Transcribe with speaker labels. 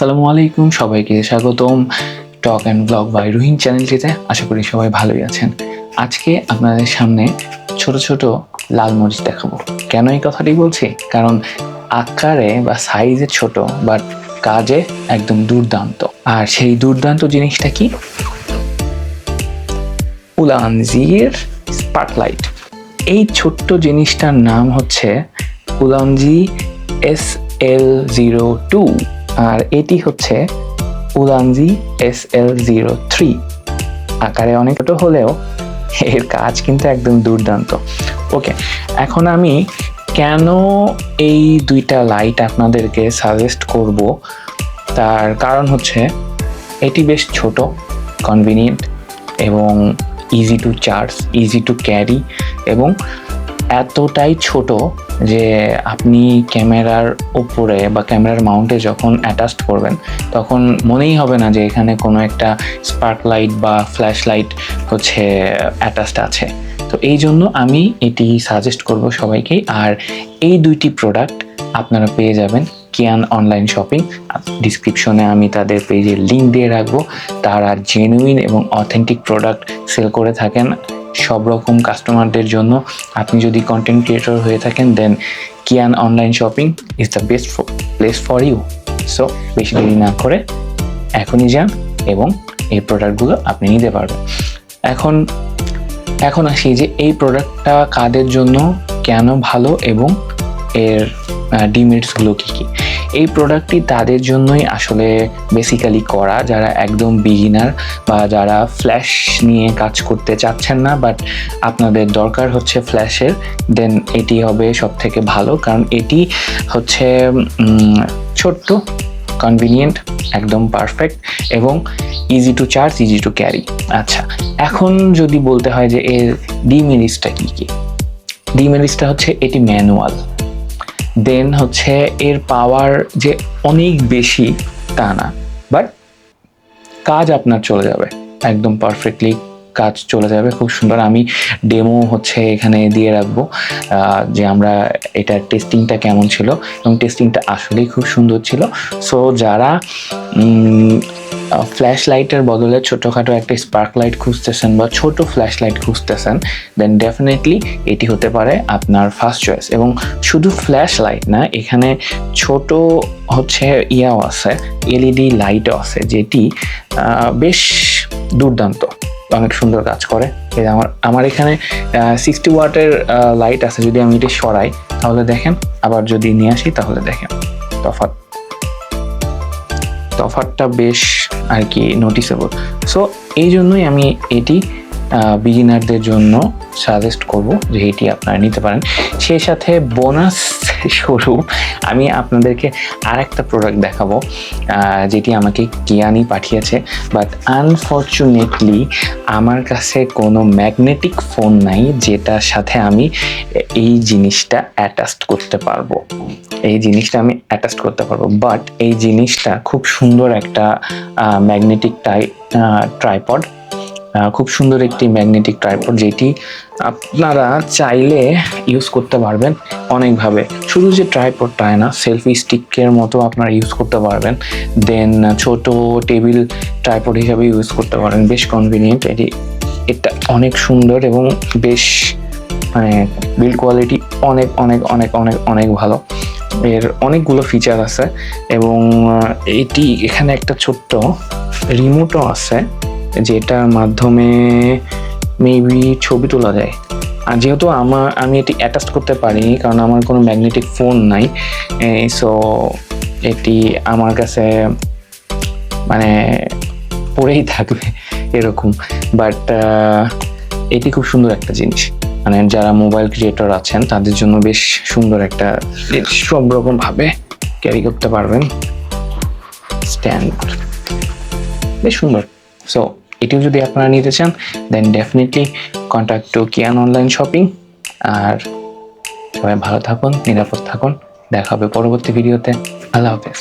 Speaker 1: আসসালামু আলাইকুম, সবাইকে স্বাগতম talk and blog by Ruhin চ্যানেলটিতে। আশা করি সবাই ভালোই আছেন। আজকে আপনাদের সামনে ছোট ছোট লাল মরিচ দেখাবো। কেন এই কথাটি বলছি? কারণ আকারে বা সাইজে ছোট, বাট কাজে একদম দুর্দান্ত। আর সেই দুর্দান্ত জিনিসটা কি? উলানজির স্পটলাইট। এই ছোট্ট জিনিসটার নাম হচ্ছে উলানজি SL02, আর এটি হচ্ছে উলানজি SL03। আকারে অনেক ছোট হলেও এর কাজ কিন্তু একদম দুর্দান্ত। ওকে, এখন আমি কেন এই দুইটা লাইট আপনাদেরকে সাজেস্ট করব, তার কারণ হচ্ছে এটি বেশ ছোট, কনভিনিয়েন্ট এবং easy to charge, easy to carry, এবং এতটাই ছোট যে আপনি ক্যামেরার উপরে বা ক্যামেরার মাউন্টে যখন অ্যাটাচ করবেন তখন মনেই হবে না যে এখানে কোনো একটা স্পার্ক লাইট বা ফ্ল্যাশ লাইট হচ্ছে অ্যাটাচড আছে। তো এই জন্য আমি এটি সাজেস্ট করব সবাইকে। আর এই দুইটি প্রোডাক্ট আপনারা পেয়ে যাবেন কিয়ান অনলাইন শপিং। ডিসক্রিপশনে আমি তাদের পেজের লিঙ্ক দিয়ে রাখবো। তারা জেনুইন এবং অথেন্টিক প্রোডাক্ট সেল করে থাকেন সব রকম কাস্টমারদের জন্য। আপনি যদি কন্টেন্ট ক্রিয়েটর হয়ে থাকেন, then Kiyan online shopping is the best place for you. So বেশি দেরি না করে এখনই যান এবং এই প্রোডাক্টগুলো আপনি নিতে পারবেন। এখন আসি যে এই প্রোডাক্টটা কাদের জন্য, কেন ভালো এবং এর ডিমেরিটসগুলো কী কী। এই প্রোডাক্টটি তাদের জন্যই আসলে বেসিক্যালি করা, যারা একদম বিগিনার বা যারা ফ্ল্যাশ নিয়ে কাজ করতে চাচ্ছেন না, বাট আপনাদের দরকার হচ্ছে ফ্ল্যাশের, দেন এটি হবে সব থেকে ভালো। কারণ এটি হচ্ছে ছোট্ট, কনভিনিয়েন্ট, একদম পারফেক্ট এবং easy to charge, easy to carry. আচ্ছা, এখন যদি বলতে হয় যে এর ডিমেরিটসটা কী কী, ডিমেরিটসটা হচ্ছে এটি ম্যানুয়াল। দেন হচ্ছে এর পাওয়ার যে অনেক বেশি তা না, বাট কাজ আপনার চলে যাবে একদম পারফেক্টলি, কাজ চলে যাবে খুব সুন্দর। আমি ডেমো হচ্ছে এখানে দিয়ে রাখবো যে আমরা এটার টেস্টিংটা কেমন ছিল, এবং টেস্টিংটা আসলেই খুব সুন্দর ছিল। সো যারা ফ্ল্যাশ লাইটের বদলে ছোটোখাটো একটা স্পার্ক লাইট খুঁজতেছেন বা ছোট ফ্ল্যাশ লাইট খুঁজতেছেন, দেন ডেফিনেটলি এটি হতে পারে আপনার ফার্স্ট চয়েস। এবং শুধু ফ্ল্যাশ লাইট না, এখানে ছোট হচ্ছে ইয়াও আছে, এলইডি লাইটও আছে, যেটি বেশ দুর্দান্ত, অনেক সুন্দর কাজ করে। আমার এখানে 60 ওয়াটের লাইট আছে। যদি আমি এটি সরাই তাহলে দেখেন, আবার যদি নিয়ে আসি তাহলে দেখেন তফাৎটা বেশ আর কি নোটিসেবল। সো এই জন্যই আমি এটি বিগিনারদের জন্য সাজেস্ট করব যে এটি আপনারা নিতে পারেন। সেই সাথে বোনাস স্বরূপ আমি আপনাদেরকে আরেকটা প্রোডাক্ট দেখাবো, যেটি আমাকে কিয়ানি পাঠিয়েছে, বাট আনফরচুনেটলি আমার কাছে কোনো ম্যাগনেটিক ফোন নাই যেটার সাথে আমি এই জিনিসটা অ্যাটাচ করতে পারবো। বাট এই জিনিসটা খুব সুন্দর একটা ম্যাগনেটিক ট্রাইপড, খুব সুন্দর একটি ম্যাগনেটিক ট্রাইপড, যেটি আপনারা চাইলে ইউজ করতে পারবেন অনেকভাবে। শুধু যে ট্রাইপডটাই না, সেলফি স্টিকের মতো আপনারা ইউজ করতে পারবেন। দেন ছোট টেবিল ট্রাইপড হিসাবে ইউজ করতে পারেন। বেশ কনভিনিয়েন্ট, এটা অনেক সুন্দর এবং বেশ মানে বিল্ড কোয়ালিটি অনেক অনেক অনেক অনেক অনেক ভালো। এর অনেকগুলো ফিচার আছে এবং এখানে একটা ছোট্ট রিমোটও আছে, যেটার মাধ্যমে মেবি ছবি তোলা যায়। আর যেহেতু আমি এটি অ্যাটাচ করতে পারিনি কারণ আমার কোনো ম্যাগনেটিক ফোন নাই, সো এটি আমার কাছে মানে পড়েই থাকবে এরকম। বাট এটি খুব সুন্দর একটা জিনিস, মানে যারা মোবাইল ক্রিয়েটর আছেন তাদের জন্য বেশ সুন্দর একটা জিনিস, সব রকম ভাবে ক্যারি করতে পারবেন। স্ট্যান্ড বেশ সুন্দর। সো এটিও যদি আপনারা নিতে চান, then definitely contact to Kiyan online shopping. আর সবাই ভালো থাকুন, নিরাপদ থাকুন, দেখা হবে পরবর্তী ভিডিওতে। আল্লাহ হাফেজ।